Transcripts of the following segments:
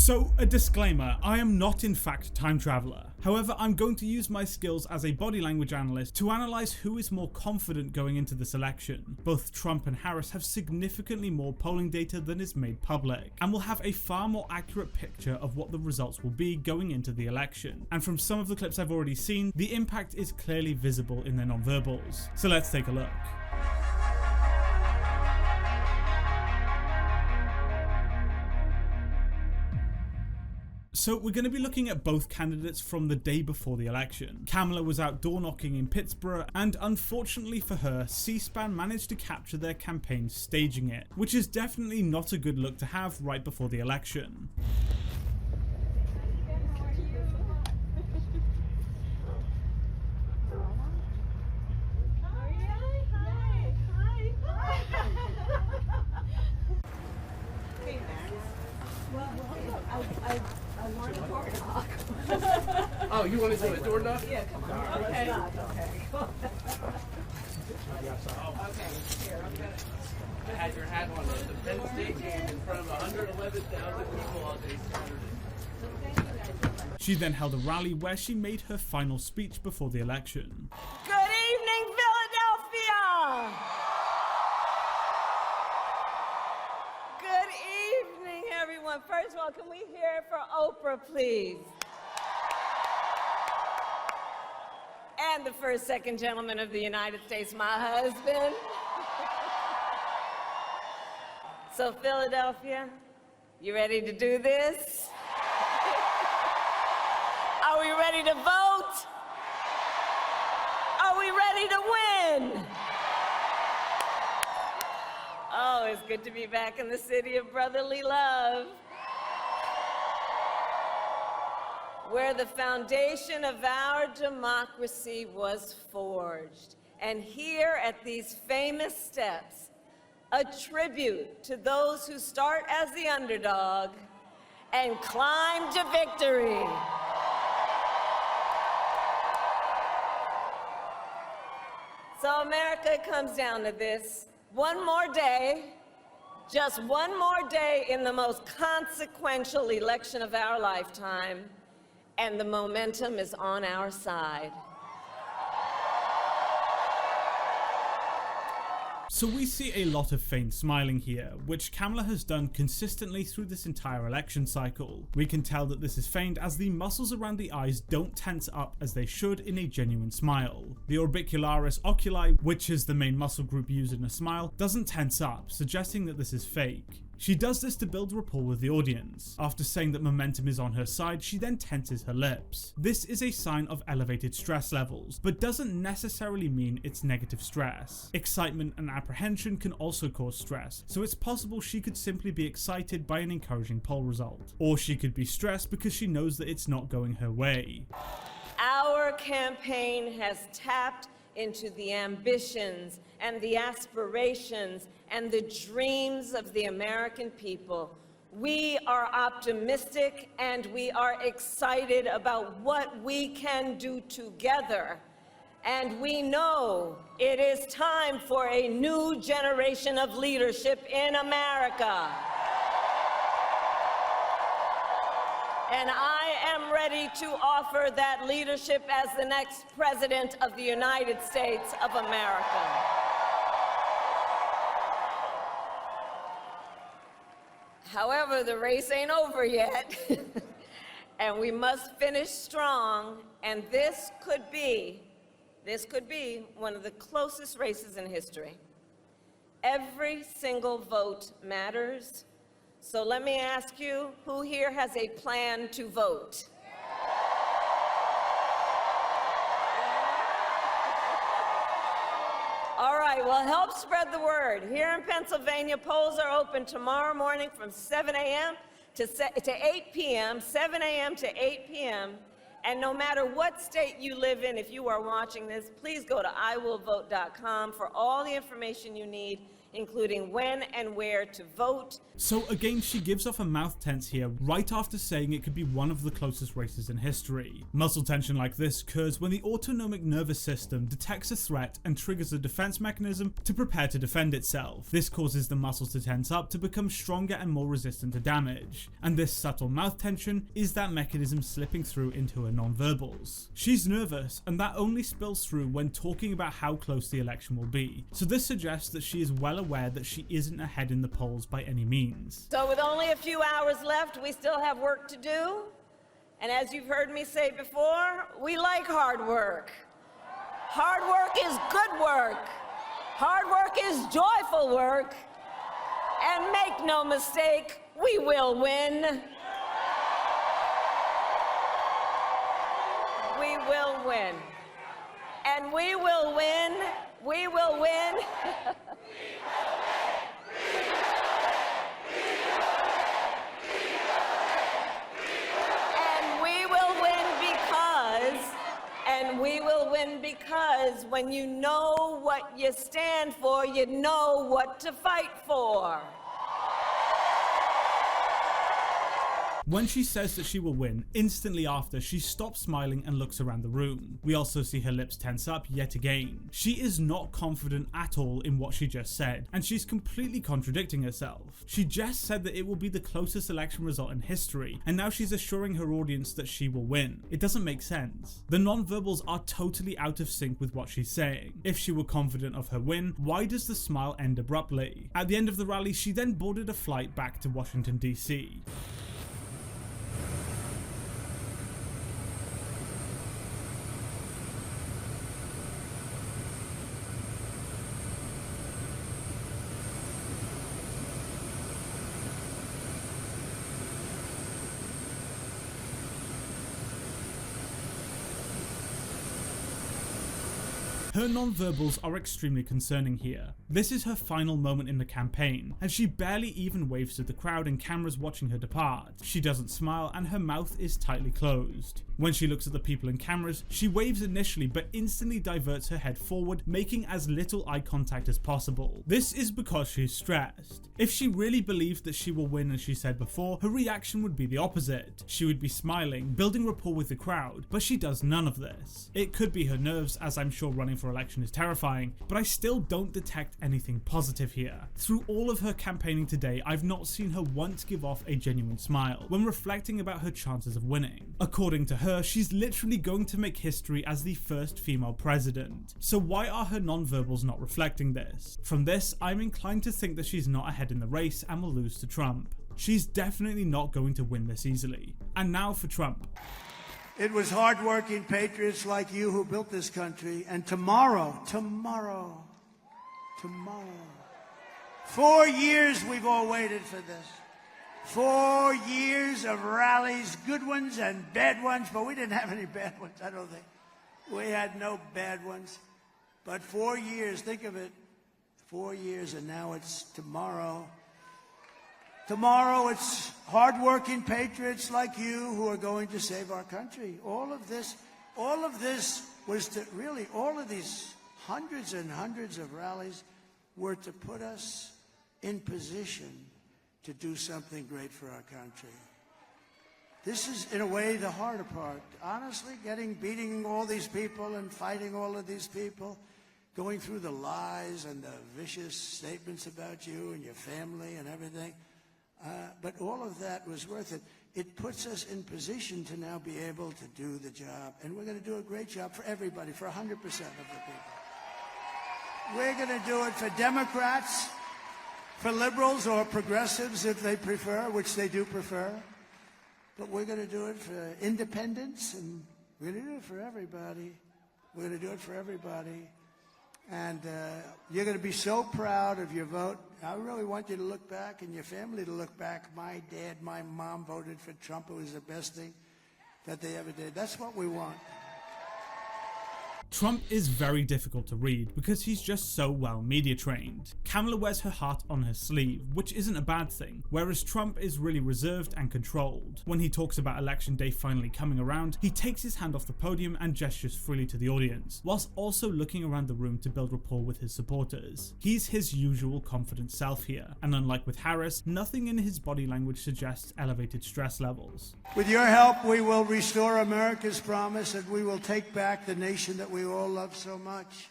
So, a disclaimer, I am not in fact a time traveler. However, I'm going to use my skills as a body language analyst to analyze who is more confident going into this election. Both Trump and Harris have significantly more polling data than is made public, and will have a far more accurate picture of what the results will be going into the election. And from some of the clips I've already seen, the impact is clearly visible in their nonverbals. So let's take a look. So we're going to be looking at both candidates from the day before the election. Kamala was out door knocking in Pittsburgh, and unfortunately for her, C-SPAN managed to capture their campaign staging it, which is definitely not a good look to have right before the election. Oh, you want to do a door knock? Yeah, come on. Okay. Okay. Here, I'm gonna. I had your hat on at the Penn State game in front of 111,000 people all day Saturday. She then held a rally where she made her final speech before the election. Good evening, Philadelphia! Good evening, everyone. First of all, can we hear it for Oprah, please? And the first, second gentleman of the United States, my husband. So, Philadelphia, you ready to do this? Are we ready to vote? Are we ready to win? Oh, it's good to be back in the city of brotherly love, where the foundation of our democracy was forged. And here at these famous steps, a tribute to those who start as the underdog and climb to victory. So America, it comes down to this. One more day, just one more day in the most consequential election of our lifetime, and the momentum is on our side. So we see a lot of feigned smiling here, which Kamala has done consistently through this entire election cycle. We can tell that this is feigned as the muscles around the eyes don't tense up as they should in a genuine smile. The orbicularis oculi, which is the main muscle group used in a smile, doesn't tense up, suggesting that this is fake. She does this to build rapport with the audience. After saying that momentum is on her side, she then tenses her lips. This is a sign of elevated stress levels, but doesn't necessarily mean it's negative stress. Excitement and apprehension can also cause stress, so it's possible she could simply be excited by an encouraging poll result. Or she could be stressed because she knows that it's not going her way. Our campaign has tapped into the ambitions and the aspirations and the dreams of the American people. We are optimistic and we are excited about what we can do together. And we know it is time for a new generation of leadership in America. And I am ready to offer that leadership as the next President of the United States of America. However, the race ain't over yet, and we must finish strong, and this could be one of the closest races in history. Every single vote matters. So let me ask you, who here has a plan to vote? All right, well, help spread the word. Here in Pennsylvania, polls are open tomorrow morning from 7 a.m. to 8 p.m., 7 a.m. to 8 p.m. And no matter what state you live in, if you are watching this, please go to iwillvote.com for all the information you need. including when and where to vote. So again, she gives off a mouth tense here right after saying it could be one of the closest races in history. Muscle tension like this occurs when the autonomic nervous system detects a threat and triggers a defense mechanism to prepare to defend itself. This causes the muscles to tense up to become stronger and more resistant to damage. And this subtle mouth tension is that mechanism slipping through into her non-verbals. She's nervous, and that only spills through when talking about how close the election will be. So this suggests that she is well aware that she isn't ahead in the polls by any means. So with only a few hours left, we still have work to do. And as you've heard me say before, we like hard work. Hard work is good work. Hard work is joyful work. And make no mistake, we will win. We will win. And we will win. We will win. And we will win because when you know what you stand for, you know what to fight for. When she says that she will win, instantly after, she stops smiling and looks around the room. We also see her lips tense up yet again. She is not confident at all in what she just said, and she's completely contradicting herself. She just said that it will be the closest election result in history, and now she's assuring her audience that she will win. It doesn't make sense. The non-verbals are totally out of sync with what she's saying. If she were confident of her win, why does the smile end abruptly? At the end of the rally, she then boarded a flight back to Washington, D.C. Her non-verbals are extremely concerning here. This is her final moment in the campaign, and she barely even waves to the crowd and cameras watching her depart. She doesn't smile, and her mouth is tightly closed. When she looks at the people and cameras, she waves initially but instantly diverts her head forward, making as little eye contact as possible. This is because she's stressed. If she really believed that she will win as she said before, her reaction would be the opposite. She would be smiling, building rapport with the crowd, but she does none of this. It could be her nerves, as I'm sure running for election is terrifying, but I still don't detect anything positive here. Through all of her campaigning today, I've not seen her once give off a genuine smile when reflecting about her chances of winning. According to her, she's literally going to make history as the first female president. So why are her non-verbals not reflecting this? From this, I'm inclined to think that she's not ahead in the race and will lose to Trump. She's definitely not going to win this easily. And now for Trump. It was hardworking patriots like you who built this country, and tomorrow, 4 years we've all waited for this. 4 years of rallies, good ones and bad ones, but we didn't have any bad ones, I don't think. We had no bad ones. But 4 years, think of it, 4 years, and now it's tomorrow. Tomorrow it's hardworking patriots like you who are going to save our country. All of this was to really, all of these hundreds and hundreds of rallies were to put us in position to do something great for our country. This is, in a way, the harder part. Honestly, beating all these people and fighting all of these people, going through the lies and the vicious statements about you and your family and everything. But all of that was worth it. It puts us in position to now be able to do the job. And we're going to do a great job for everybody, for 100% of the people. We're going to do it for Democrats, for liberals or progressives if they prefer, which they do prefer. But we're going to do it for independents, and we're going to do it for everybody. We're going to do it for everybody. And you're going to be so proud of your vote. I really want you to look back and your family to look back. My dad, my mom voted for Trump. It was the best thing that they ever did. That's what we want. Trump is very difficult to read because he's just so well media trained. Kamala wears her heart on her sleeve, which isn't a bad thing, whereas Trump is really reserved and controlled. When he talks about election day finally coming around, he takes his hand off the podium and gestures freely to the audience, whilst also looking around the room to build rapport with his supporters. He's his usual confident self here, and unlike with Harris, nothing in his body language suggests elevated stress levels. With your help, we will restore America's promise and we will take back the nation that we all love so much.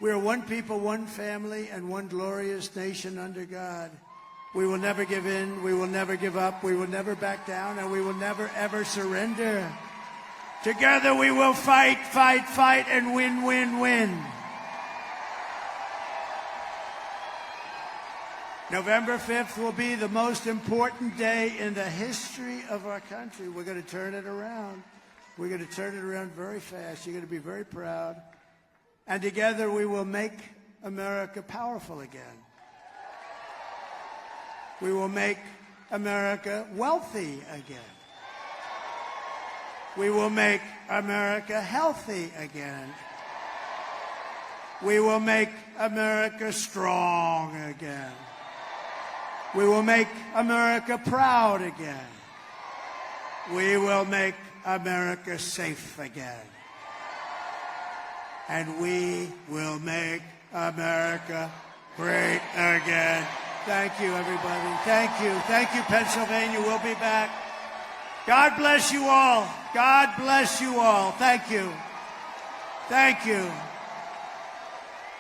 We are one people, one family, and one glorious nation under God. We will never give in, we will never give up, we will never back down, and we will never ever surrender. Together we will fight, fight, fight, and win, win, win. November 5th will be the most important day in the history of our country. We're going to turn it around. We're going to turn it around very fast. You're going to be very proud. And together we will make America powerful again. We will make America wealthy again. We will make America healthy again. We will make America strong again. We will make America proud again. We will make America safe again. And we will make America great again. Thank you, everybody. Thank you. Thank you, Pennsylvania. We'll be back. God bless you all. God bless you all. Thank you. Thank you.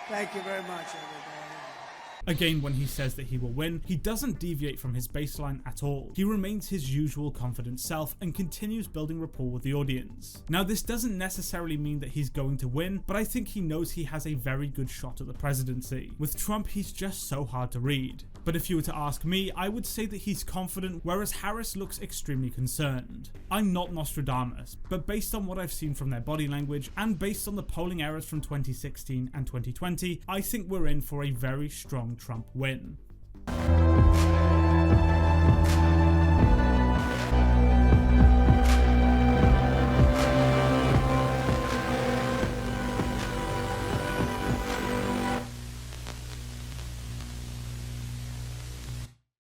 Thank you very much, everybody. Again, when he says that he will win, he doesn't deviate from his baseline at all. He remains his usual confident self and continues building rapport with the audience. Now, this doesn't necessarily mean that he's going to win, but I think he knows he has a very good shot at the presidency. With Trump, he's just so hard to read. But if you were to ask me, I would say that he's confident, whereas Harris looks extremely concerned. I'm not Nostradamus, but based on what I've seen from their body language, and based on the polling errors from 2016 and 2020, I think we're in for a very strong Trump win.